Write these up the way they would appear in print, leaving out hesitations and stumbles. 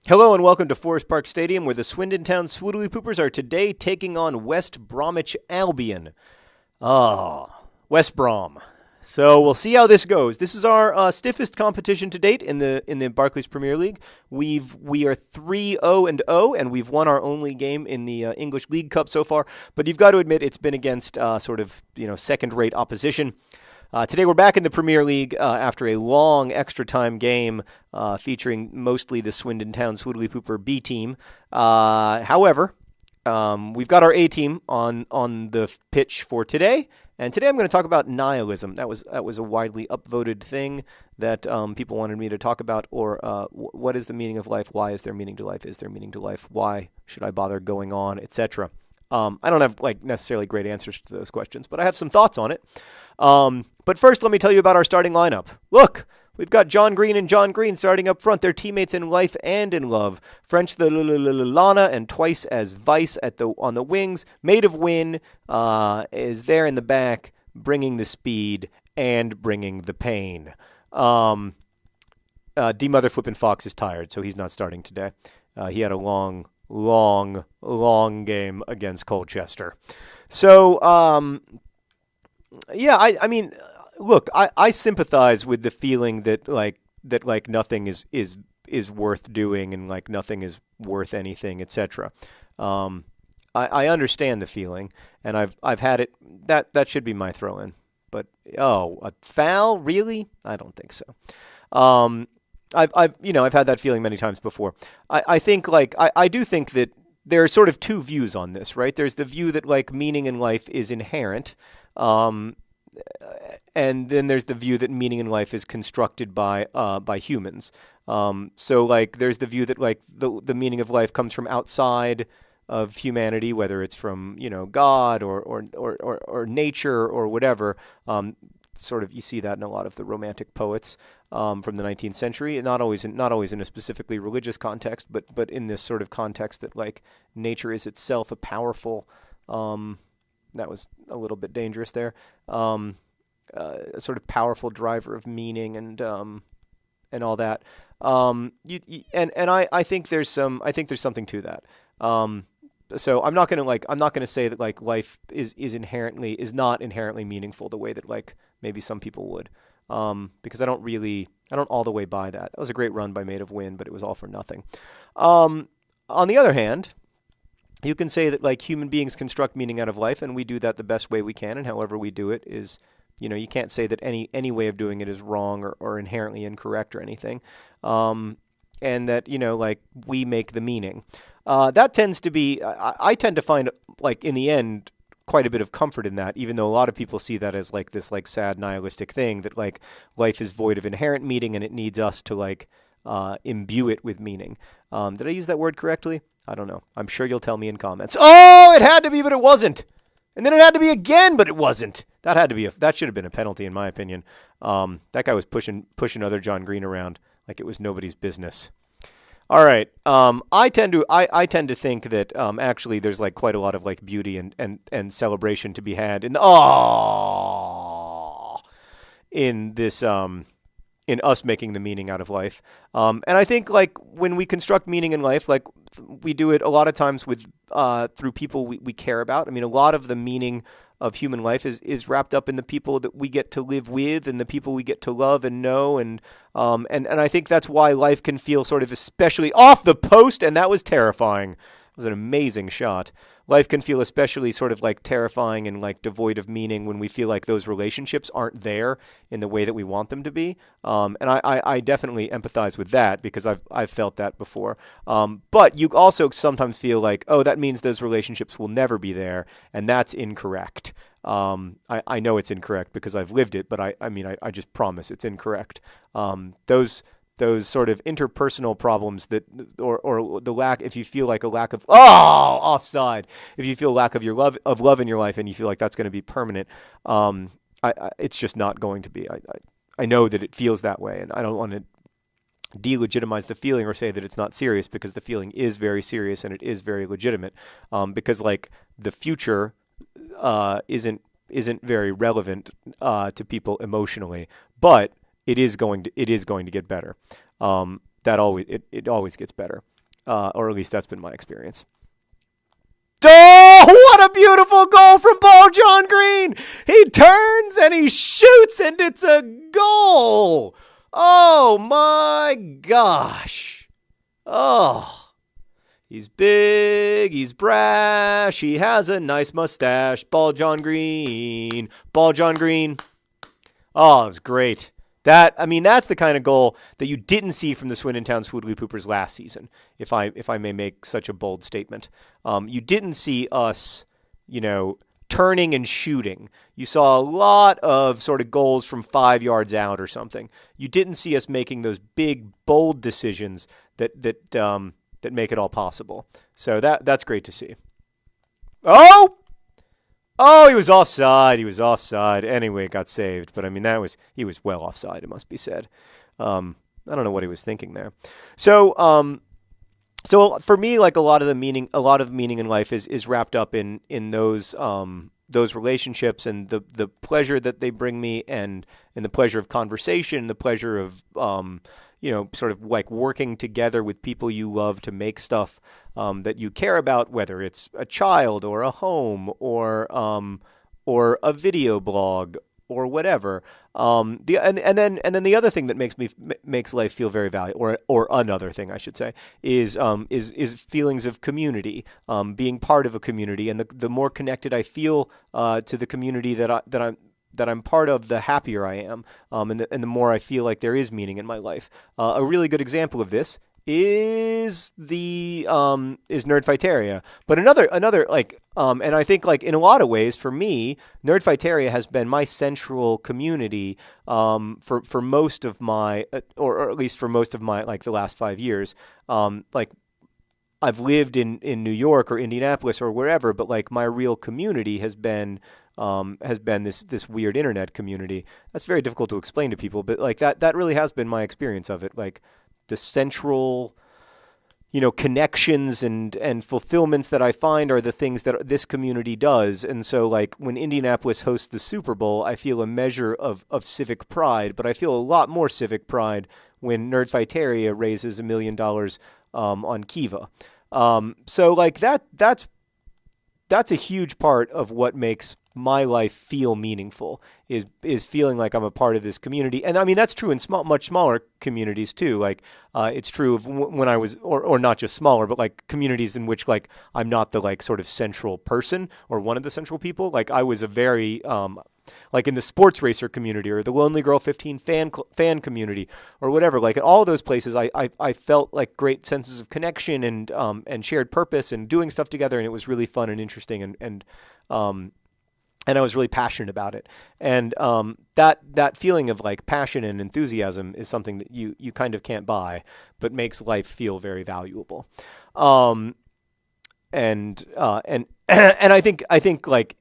Hello and welcome to Forest Park Stadium, where the Swindon Town Swoodly Poopers are today taking on West Bromwich Albion. West Brom. So we'll see how this goes. This is our stiffest competition to date in the Barclays Premier League. We are 3-0-0, and we've won our only game in the English League Cup so far. But you've got to admit it's been against second-rate opposition. Today we're back in the Premier League after a long extra time game featuring mostly the Swindon Town Swoodly Pooper B team. However, we've got our A team on the pitch for today, and today I'm going to talk about nihilism. That was a widely upvoted thing that people wanted me to talk about, or what is the meaning of life? Why is there meaning to life? Is there meaning to life? Why should I bother going on, etc. I don't have necessarily great answers to those questions, but I have some thoughts on it. But first, let me tell you about our starting lineup. Look, we've got John Green and John Green starting up front. They're teammates in life and in love. French the Lana and twice as Vice on the wings. Made of Win is there in the back, bringing the speed and bringing the pain. D Mother Flippin' Fox is tired, so he's not starting today. He had a long game against Colchester. So, I mean, look, I sympathize with the feeling that nothing is worth doing and nothing is worth anything, etc. I understand the feeling, and I've had it. That should be my throw-in. But a foul, really? I don't think so. I've had that feeling many times before. I think I do think that there are sort of two views on this, right? There's the view that meaning in life is inherent. And then there's the view that meaning in life is constructed by humans. So there's the view that the meaning of life comes from outside of humanity, whether it's from God or nature or whatever. Sort of you see that in a lot of the Romantic poets from the 19th century, and not always in a specifically religious context, but in this sort of context that nature is itself a powerful. That was a little bit dangerous there. A sort of powerful driver of meaning and all that. I think there's something to that. So I'm not gonna say that life is not inherently meaningful the way that maybe some people would. Because I don't all the way buy that. That was a great run by Made of Win, but it was all for nothing. On the other hand, you can say that human beings construct meaning out of life, and we do that the best way we can, and however we do it is, you can't say that any way of doing it is wrong or inherently incorrect or anything. And that, we make the meaning. That tends to be, I tend to find, in the end, quite a bit of comfort in that, even though a lot of people see that as this sad nihilistic thing, that life is void of inherent meaning and it needs us to imbue it with meaning. Did I use that word correctly? I don't know. I'm sure you'll tell me in comments. Oh, it had to be, but it wasn't. And then it had to be again, but it wasn't. That should have been a penalty, in my opinion. That guy was pushing other John Green around like it was nobody's business. All right. I tend to think that actually there's quite a lot of beauty and celebration to be had in this in us making the meaning out of life. And I think when we construct meaning in life, we do it a lot of times with through people we care about. I mean, a lot of the meaning of human life is wrapped up in the people that we get to live with and the people we get to love and know. And I think that's why life can feel sort of especially off the post. And that was terrifying. It was an amazing shot. Life can feel especially sort of terrifying and devoid of meaning when we feel like those relationships aren't there in the way that we want them to be. And I definitely empathize with that because I've felt that before. But you also sometimes feel that means those relationships will never be there, and that's incorrect. I know it's incorrect because I've lived it, but I just promise it's incorrect. Those sort of interpersonal problems or the lack, if you feel a lack of offside, if you feel lack of love in your life and you feel that's going to be permanent, it's just not going to be. I know that it feels that way, and I don't want to delegitimize the feeling or say that it's not serious, because the feeling is very serious and it is very legitimate. Because the future isn't very relevant to people emotionally, but it is going to get better. it always gets better, or at least that's been my experience. Oh, what a beautiful goal from Paul John Green! He turns and he shoots, and it's a goal. Oh my gosh! Oh, he's big, he's brash, he has a nice mustache. Paul John Green, Paul John Green. Oh, it was great. That's the kind of goal that you didn't see from the Swindon Town Swoodley Poopers last season, if I may make such a bold statement. You didn't see us, turning and shooting. You saw a lot of sort of goals from 5 yards out or something. You didn't see us making those big, bold decisions that make it all possible. So that's great to see. Oh! Oh, he was offside. He was offside. Anyway, it got saved. But he was well offside, it must be said. I don't know what he was thinking there. So for me, like a lot of meaning in life is wrapped up in those relationships and the pleasure that they bring me, and the pleasure of conversation, the pleasure of sort of like working together with people you love to make stuff that you care about, whether it's a child or a home or a video blog or whatever. And then the other thing that makes life feel very valuable, or another thing I should say, is feelings of community, being part of a community, and the more connected I feel to the community that I'm part of, the happier I am, and the more I feel like there is meaning in my life. A really good example of this is Nerdfighteria. But another like and I think like in a lot of ways for me, Nerdfighteria has been my central community for most of my or at least for most of my like the last 5 years. Like I've lived in New York or Indianapolis or wherever, but like my real community has been this weird internet community. That's very difficult to explain to people, but like that really has been my experience of it. Like the central, connections and fulfillments that I find are the things that this community does. And so like when Indianapolis hosts the Super Bowl, I feel a measure of civic pride, but I feel a lot more civic pride when Nerdfighteria raises $1 million on Kiva. So like that's a huge part of what makes my life feel meaningful, is feeling like I'm a part of this community. And I mean, that's true in much smaller communities too. Like, it's true of when I was, or not just smaller, but like communities in which like I'm not the like sort of central person or one of the central people. Like I was a very, like in the sports racer community or the Lonely Girl 15 fan community or whatever, like at all of those places, I felt like great senses of connection and shared purpose and doing stuff together. And it was really fun and interesting and I was really passionate about it. And that feeling of like passion and enthusiasm is something that you kind of can't buy, but makes life feel very valuable. And I think like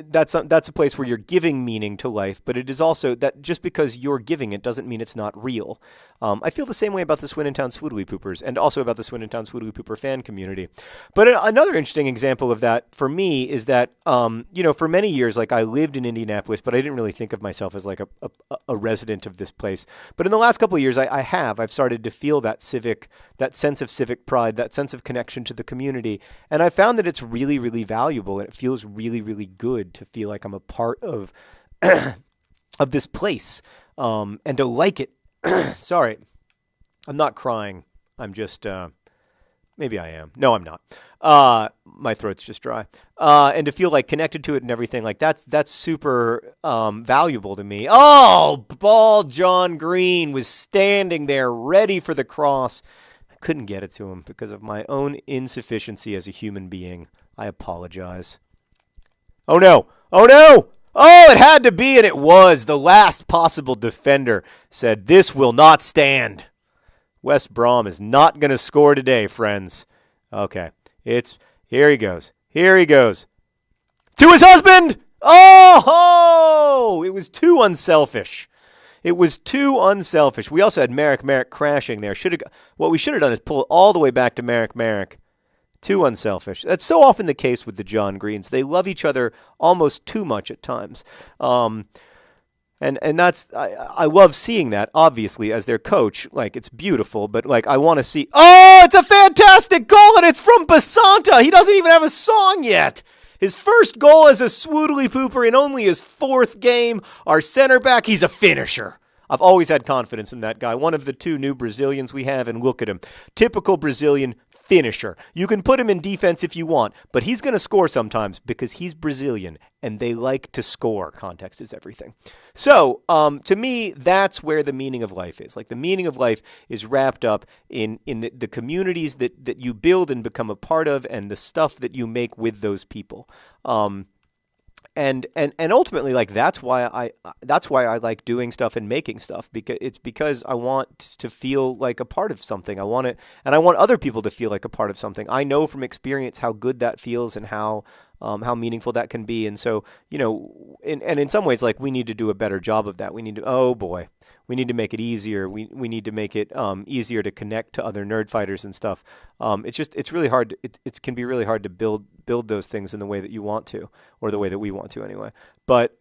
that's a place where you're giving meaning to life, but it is also that just because you're giving it doesn't mean it's not real. I feel the same way about the Swindon Town Swoodley Poopers and also about the Swindon Town Swoodley Pooper fan community. But another interesting example of that for me is that, for many years, like I lived in Indianapolis, but I didn't really think of myself as like a resident of this place. But in the last couple of years, I've started to feel that sense of civic pride, that sense of connection to the community. And I found that it's really, really valuable, and it feels really, really good to feel like I'm a part of of this place, and to like it. Sorry, I'm not crying. I'm just maybe I am. No, I'm not. My throat's just dry. And to feel like connected to it and everything, like that's super valuable to me. Oh, Paul John Green was standing there ready for the cross. I couldn't get it to him because of my own insufficiency as a human being. I apologize. Oh no! Oh no! Oh, it had to be, and it was. The last possible defender said, "This will not stand." West Brom is not going to score today, friends. Okay, here he goes. Here he goes. To his husband! Oh! It was too unselfish. It was too unselfish. We also had Merrick crashing there. What we should have done is pull it all the way back to Merrick. Too unselfish. That's so often the case with the John Greens. They love each other almost too much at times. And that's I love seeing that. Obviously, as their coach, like it's beautiful. But like I want to see. Oh, it's a fantastic goal, and it's from Basanta. He doesn't even have a song yet. His first goal as a swoodly pooper in only his 4th game. Our center back, he's a finisher. I've always had confidence in that guy. One of the 2 new Brazilians we have, and look at him. Typical Brazilian finisher. You can put him in defense if you want, but he's going to score sometimes because he's Brazilian, and they like to score. Context is everything. So, to me, that's where the meaning of life is. Like, the meaning of life is wrapped up in the communities that you build and become a part of, and the stuff that you make with those people. And ultimately, like that's why I like doing stuff and making stuff, because I want to feel like a part of something. I want it, and I want other people to feel like a part of something. I know from experience how good that feels and how meaningful that can be. And so, in some ways, like we need to do a better job of that. We need to, we need to make it easier. We need to make it easier to connect to other nerd fighters and stuff. It's really hard. It can be really hard to build those things in the way that you want to, or the way that we want to anyway. But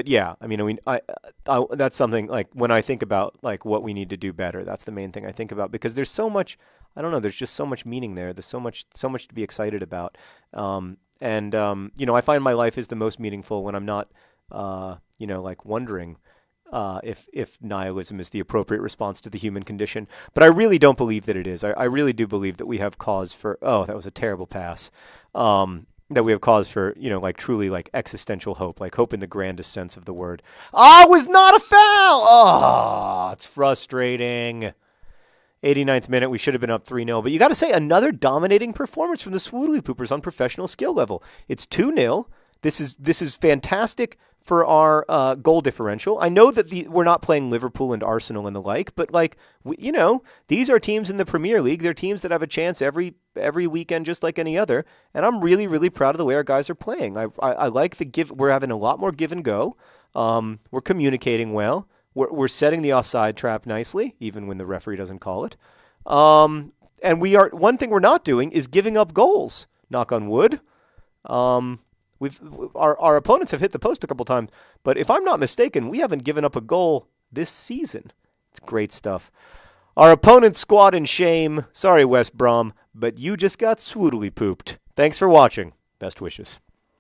yeah, I that's something like when I think about like what we need to do better, that's the main thing I think about, because there's so much, I don't know, there's just so much meaning there. There's so much to be excited about. I find my life is the most meaningful when I'm not, like wondering if nihilism is the appropriate response to the human condition. But I really don't believe that it is. I really do believe that we have cause for, that was a terrible pass. That we have cause for, like truly like existential hope, like hope in the grandest sense of the word. Ah, it was not a foul! Oh, it's frustrating. 89th minute, we should have been up 3-0. But you got to say, another dominating performance from the Swoodly Poopers on professional skill level. It's 2-0. This is fantastic for our goal differential. I know that we're not playing Liverpool and Arsenal and the like, but like these are teams in the Premier League. They're teams that have a chance every weekend, just like any other. And I'm really, really proud of the way our guys are playing. I like the give. We're having a lot more give and go. We're communicating well. We're setting the offside trap nicely, even when the referee doesn't call it. And one thing we're not doing is giving up goals. Knock on wood. Our opponents have hit the post a couple times, but if I'm not mistaken, we haven't given up a goal this season. It's great stuff. Our opponent's squad in shame. Sorry, West Brom, but you just got swoodly pooped. Thanks for watching. Best wishes.